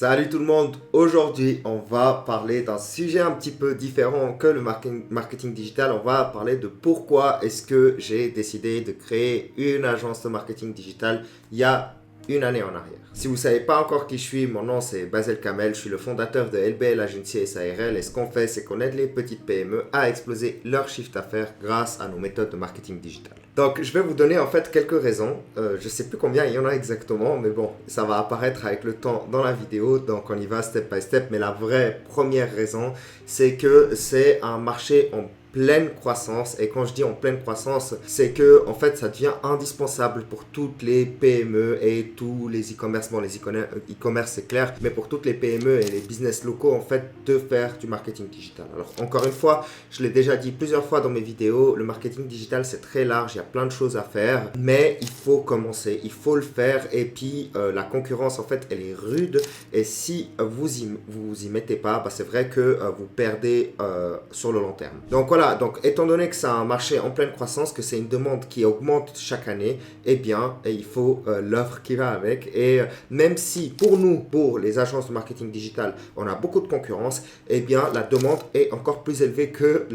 Salut tout le monde, aujourd'hui on va parler d'un sujet un petit peu différent que le marketing digital. On va parler de pourquoi est-ce que j'ai décidé de créer une agence de marketing digital il y a une année en arrière. Si vous ne savez pas encore qui je suis, mon nom c'est Basel Kamel, je suis le fondateur de LBL Agency SARL et ce qu'on fait c'est qu'on aide les petites PME à exploser leur chiffre d'affaires grâce à nos méthodes de marketing digital. Donc je vais vous donner en fait quelques raisons, je ne sais plus combien il y en a exactement, mais bon, ça va apparaître avec le temps dans la vidéo, donc on y va step by step, mais la vraie première raison c'est que c'est un marché en pleine croissance, et quand je dis en pleine croissance, c'est que en fait ça devient indispensable pour toutes les PME et tous les e-commerce. Bon, les e-commerce c'est clair, mais pour toutes les PME et les business locaux en fait de faire du marketing digital. Alors encore une fois, je l'ai déjà dit plusieurs fois dans mes vidéos, le marketing digital c'est très large, il y a plein de choses à faire, mais il faut commencer, il faut le faire, et puis la concurrence en fait elle est rude, et si vous y mettez pas, bah, c'est vrai que vous perdez sur le long terme. Donc voilà. Donc étant donné que c'est un marché en pleine croissance, que c'est une demande qui augmente chaque année, eh bien il faut l'offre qui va avec. Et même si pour nous, pour les agences de marketing digital, on a beaucoup de concurrence, eh bien la demande est encore plus élevée que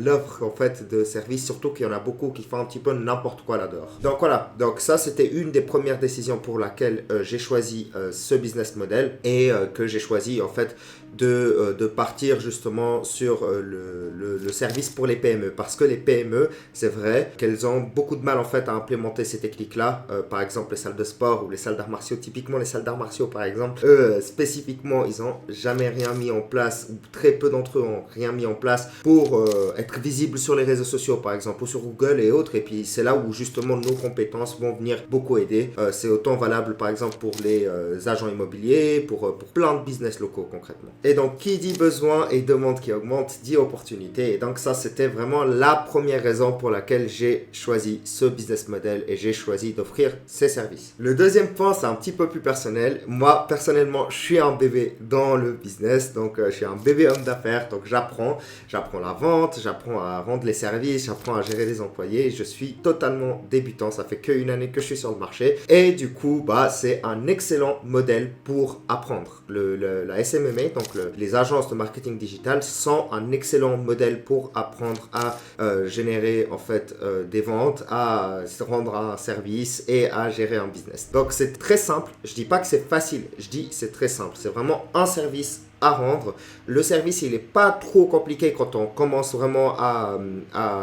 l'offre en fait de services, surtout qu'il y en a beaucoup qui font un petit peu n'importe quoi là-dehors. Donc voilà, donc ça c'était une des premières décisions pour laquelle j'ai choisi ce business model, et que j'ai choisi en fait de partir justement sur le service pour les PME, parce que les PME, c'est vrai qu'elles ont beaucoup de mal en fait à implémenter ces techniques-là, par exemple les salles de sport ou les salles d'arts martiaux. Typiquement les salles d'arts martiaux par exemple, eux spécifiquement ils n'ont jamais rien mis en place, ou très peu d'entre eux ont rien mis en place pour être visibles sur les réseaux sociaux par exemple, ou sur Google et autres, et puis c'est là où justement nos compétences vont venir beaucoup aider. C'est autant valable par exemple pour les agents immobiliers, pour plein de business locaux concrètement. Et donc qui dit besoin et demande qui augmente dit opportunité, et donc ça c'était vraiment la première raison pour laquelle j'ai choisi ce business model et j'ai choisi d'offrir ces services. Le deuxième point, c'est un petit peu plus personnel. Moi, personnellement, je suis un bébé dans le business, donc je suis un bébé homme d'affaires, donc j'apprends la vente, j'apprends à vendre les services, j'apprends à gérer les employés. Je suis totalement débutant, ça fait qu'une année que je suis sur le marché, et du coup, bah, c'est un excellent modèle pour apprendre. La SMMA, donc les agences de marketing digital, sont un excellent modèle pour apprendre à générer en fait des ventes, à se rendre un service et à gérer un business. Donc c'est très simple, je dis pas que c'est facile, je dis c'est très simple, c'est vraiment un service à rendre. Le service il n'est pas trop compliqué quand on commence vraiment à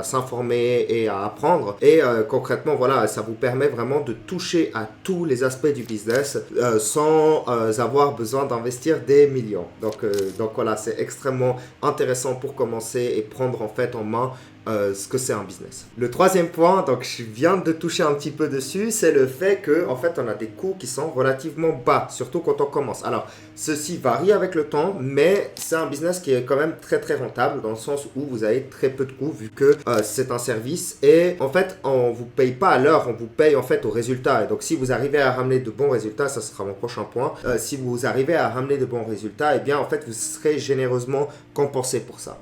s'informer et à apprendre, et concrètement voilà, ça vous permet vraiment de toucher à tous les aspects du business sans avoir besoin d'investir des millions. Donc voilà, c'est extrêmement intéressant pour commencer et prendre en fait en main ce que c'est un business. Le troisième point, donc je viens de toucher un petit peu dessus, c'est le fait que en fait on a des coûts qui sont relativement bas, surtout quand on commence. Alors ceci varie avec le temps, mais c'est un business qui est quand même très très rentable, dans le sens où vous avez très peu de coûts vu que c'est un service, et en fait on vous paye pas à l'heure, on vous paye en fait au résultat. Et donc si vous arrivez à ramener de bons résultats, ça sera mon prochain point, si vous arrivez à ramener de bons résultats, et bien en fait vous serez généreusement compensé pour ça.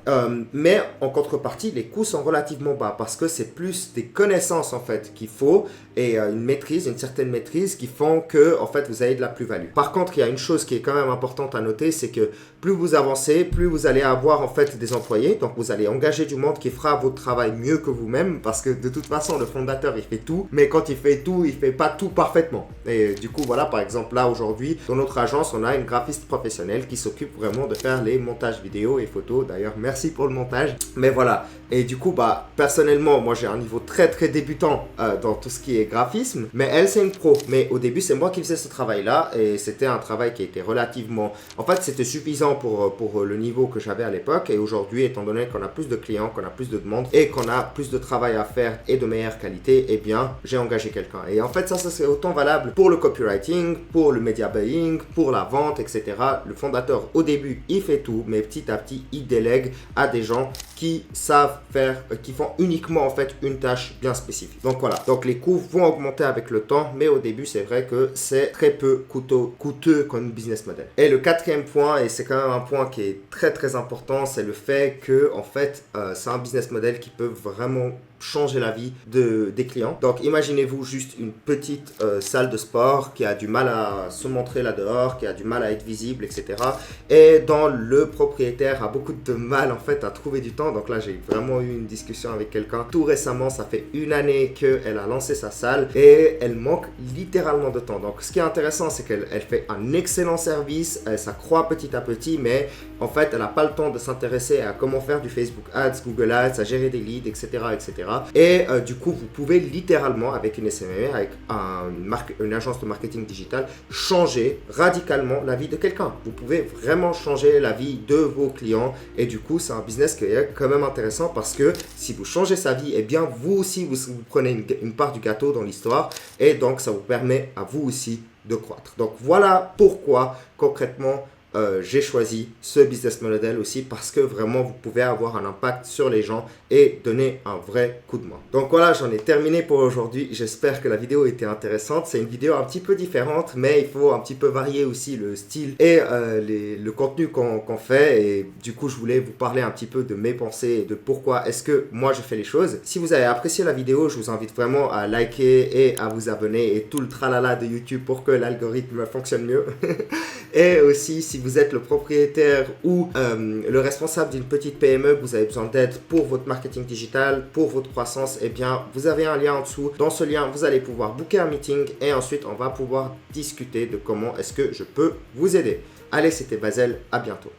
Mais en contrepartie, les coûts sont relativement bas, parce que c'est plus des connaissances en fait qu'il faut, et une certaine maîtrise qui font que en fait vous avez de la plus-value. Par contre, il y a une chose qui est quand même importante à noter, c'est que plus vous avancez, plus vous allez avoir en fait des employés, donc vous allez engager du monde qui fera votre travail mieux que vous-même, parce que de toute façon le fondateur il fait tout, mais quand il fait tout, il fait pas tout parfaitement. Et du coup voilà, par exemple là aujourd'hui dans notre agence on a une graphiste professionnelle qui s'occupe vraiment de faire les montages vidéo et photos. D'ailleurs merci pour le montage, mais voilà. Et du coup bah personnellement moi j'ai un niveau très très débutant dans tout ce qui est graphisme, mais elle c'est une pro. Mais au début c'est moi qui faisais ce travail là, et c'était un travail qui était relativement, en fait c'était suffisant pour le niveau que j'avais à l'époque. Et aujourd'hui, étant donné qu'on a plus de clients, qu'on a plus de demandes et qu'on a plus de travail à faire et de meilleure qualité, eh bien j'ai engagé quelqu'un. Et en fait ça c'est autant valable pour le copywriting, pour le media buying, pour la vente, etc. Le fondateur au début il fait tout, mais petit à petit il délègue à des gens qui savent faire, qui font uniquement en fait une tâche bien spécifique. Donc voilà, donc les coûts vont augmenter avec le temps, mais au début c'est vrai que c'est très peu coûteux comme business model. Et le quatrième point, et c'est quand même un point qui est très très important, c'est le fait que en fait c'est un business model qui peut vraiment changer la vie des clients. Donc imaginez-vous juste une petite salle de sport qui a du mal à se montrer là dehors, qui a du mal à être visible, etc. Et dont le propriétaire a beaucoup de mal en fait à trouver du temps. Donc là j'ai vraiment eu une discussion avec quelqu'un tout récemment, ça fait une année qu'elle a lancé sa salle et elle manque littéralement de temps. Donc ce qui est intéressant, c'est qu'elle fait un excellent service, ça croît petit à petit, mais en fait elle n'a pas le temps de s'intéresser à comment faire du Facebook Ads, Google Ads, à gérer des leads, etc. etc. Et du coup vous pouvez littéralement avec une SME, avec une agence de marketing digital, changer radicalement la vie de quelqu'un. Vous pouvez vraiment changer la vie de vos clients et du coup c'est un business qui est quand même intéressant parce que si vous changez sa vie, et bien vous aussi vous prenez une part du gâteau dans l'histoire et donc ça vous permet à vous aussi de croître. Donc voilà pourquoi concrètement j'ai choisi ce business model aussi parce que vraiment vous pouvez avoir un impact sur les gens et donner un vrai coup de main. Donc voilà, j'en ai terminé pour aujourd'hui. J'espère que la vidéo était intéressante. C'est une vidéo un petit peu différente, mais il faut un petit peu varier aussi le style et le contenu qu'on fait. Et du coup, je voulais vous parler un petit peu de mes pensées et de pourquoi est-ce que moi je fais les choses. Si vous avez apprécié la vidéo, je vous invite vraiment à liker et à vous abonner et tout le tralala de YouTube pour que l'algorithme fonctionne mieux. Et aussi, si vous êtes le propriétaire ou le responsable d'une petite PME, que vous avez besoin d'aide pour votre marketing digital, pour votre croissance, eh bien, vous avez un lien en dessous. Dans ce lien, vous allez pouvoir booker un meeting et ensuite, on va pouvoir discuter de comment est-ce que je peux vous aider. Allez, c'était Basel, à bientôt.